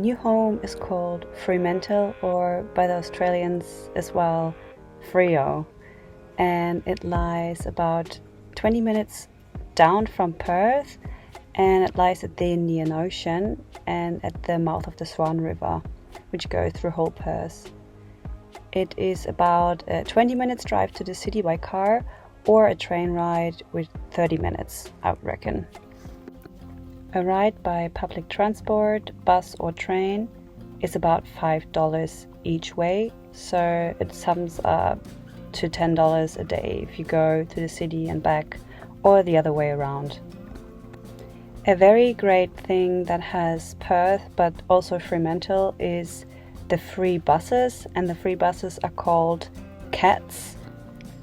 new home is called Fremantle, or by the Australians as well, Freo, and it lies about 20 minutes down from Perth, and it lies at the Indian Ocean and at the mouth of the Swan River, which goes through whole Perth. It is about a 20 minutes drive to the city by car, or a train ride with 30 minutes, I would reckon. A ride by public transport, bus or train is about $5 each way, so it sums up to $10 a day if you go to the city and back, or the other way around. A very great thing that has Perth but also Fremantle is the free buses, and the free buses are called cats.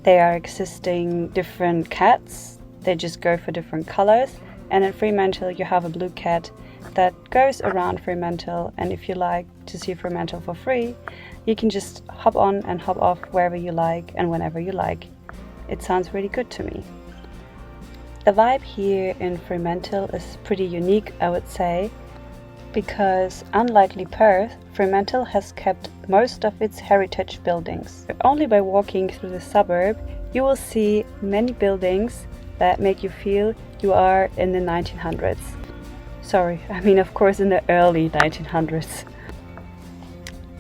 They are existing different cats, they just go for different colors, and in Fremantle you have a blue cat that goes around Fremantle, and if you like to see Fremantle for free, you can just hop on and hop off wherever you like and whenever you like. It sounds really good to me. The vibe here in Fremantle is pretty unique, I would say, because unlike Perth, Fremantle has kept most of its heritage buildings. Only by walking through the suburb, you will see many buildings that make you feel you are in the 1900s. Sorry, I mean of course in the early 1900s.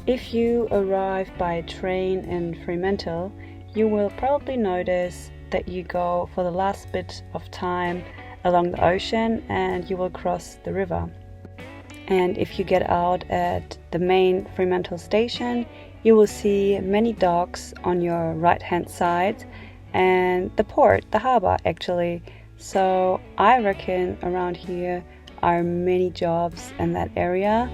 If you arrive by train in Fremantle, you will probably notice that you go for the last bit of time along the ocean and you will cross the river. And if you get out at the main Fremantle station, you will see many docks on your right hand side and the port, the harbour actually. So I reckon around here are many jobs in that area.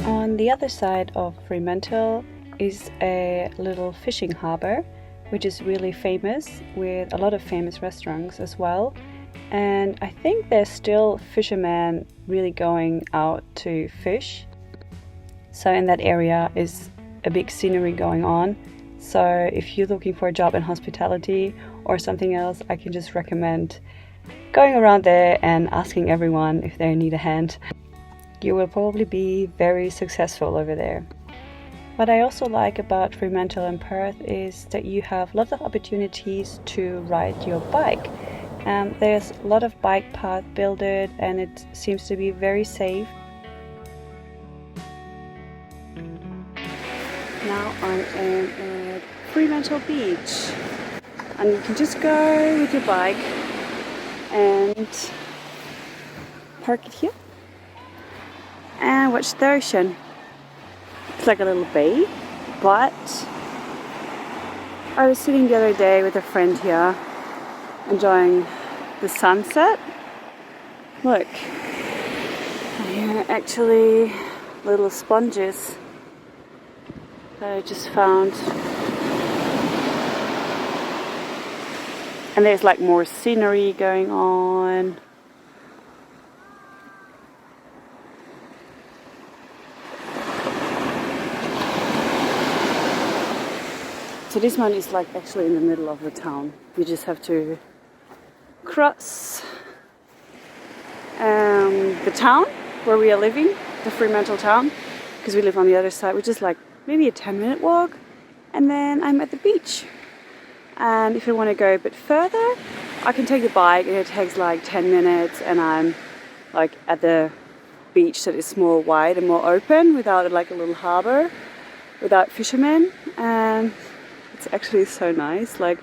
On the other side of Fremantle is a little fishing harbour, which is really famous, with a lot of famous restaurants as well. And I think there's still fishermen really going out to fish. So in that area is a big scenery going on. So if you're looking for a job in hospitality or something else, I can just recommend going around there and asking everyone if they need a hand. You will probably be very successful over there. What I also like about Fremantle and Perth is that you have lots of opportunities to ride your bike. There's a lot of bike paths built and it seems to be very safe. Now I am at Fremantle Beach, and you can just go with your bike and park it here and watch the ocean. It's like a little bay, but I was sitting the other day with a friend here enjoying the sunset. Look, here are actually little sponges that I just found, and there's like more scenery going on. So this one is like actually in the middle of the town. You just have to cross the town where we are living, the Fremantle town, because we live on the other side, which is like maybe a 10-minute walk, and then I'm at the beach. And if you want to go a bit further, I can take the bike and it takes like 10 minutes and I'm like at the beach that is more wide and more open, without like a little harbour, without fishermen, and it's actually so nice. Like,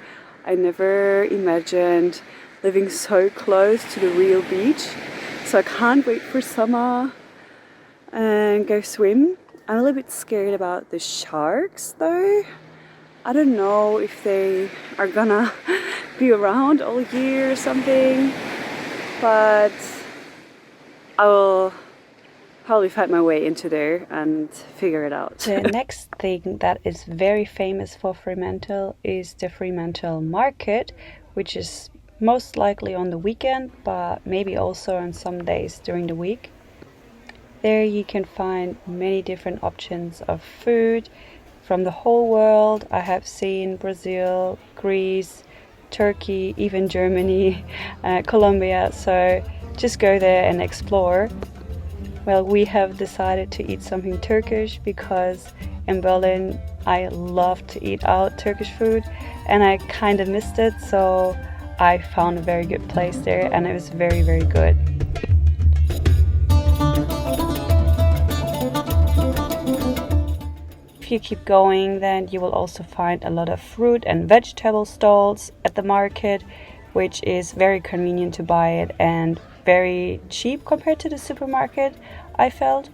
I never imagined living so close to the real beach, so I can't wait for summer and go swim. I'm a little bit scared about the sharks though. I don't know if they are gonna be around all year or something, but I will probably find my way into there and figure it out. The next thing that is very famous for Fremantle is the Fremantle Market, which is most likely on the weekend, but maybe also on some days during the week. There you can find many different options of food, from the whole world. I have seen Brazil, Greece, Turkey, even Germany, Colombia, so just go there and explore. Well, we have decided to eat something Turkish because in Berlin I love to eat out Turkish food and I kind of missed it, so I found a very good place there and it was very, very good. If you keep going, then you will also find a lot of fruit and vegetable stalls at the market, which is very convenient to buy it and very cheap compared to the supermarket, I felt.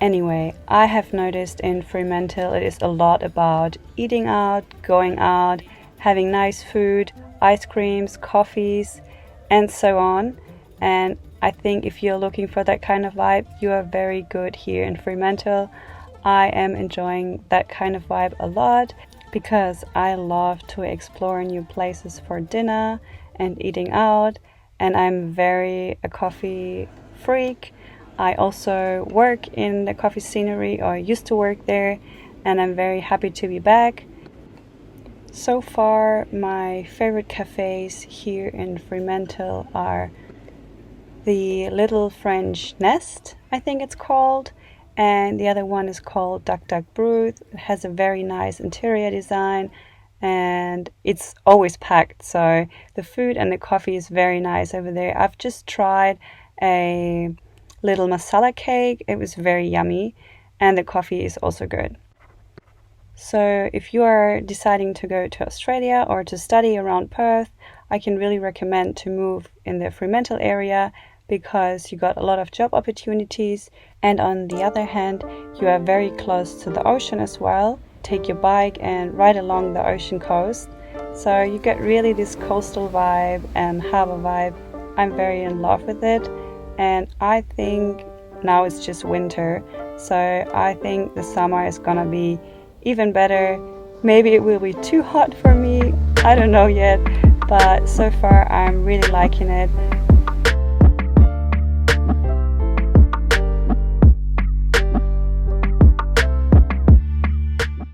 Anyway, I have noticed in Fremantle it is a lot about eating out, going out, having nice food, ice creams, coffees, and so on. And I think if you're looking for that kind of vibe, you are very good here in Fremantle. I am enjoying that kind of vibe a lot because I love to explore new places for dinner and eating out, and I'm very a coffee freak. I also work in the coffee scenery, or used to work there, and I'm very happy to be back. So far, my favorite cafes here in Fremantle are the Little French Nest, I think it's called, and the other one is called Duck Duck Brew. It has a very nice interior design and it's always packed, so the food and the coffee is very nice over there. I've just tried a little masala cake. It was very yummy and the coffee is also good. So if you are deciding to go to Australia or to study around Perth, I can really recommend to move in the Fremantle area because you got a lot of job opportunities, and on the other hand you are very close to the ocean as well. Take your bike and ride along the ocean coast, so you get really this coastal vibe and harbour vibe. I'm very in love with it, and I think now it's just winter, so I think the summer is gonna be even better. Maybe it will be too hot for me, I don't know yet, but so far I'm really liking it.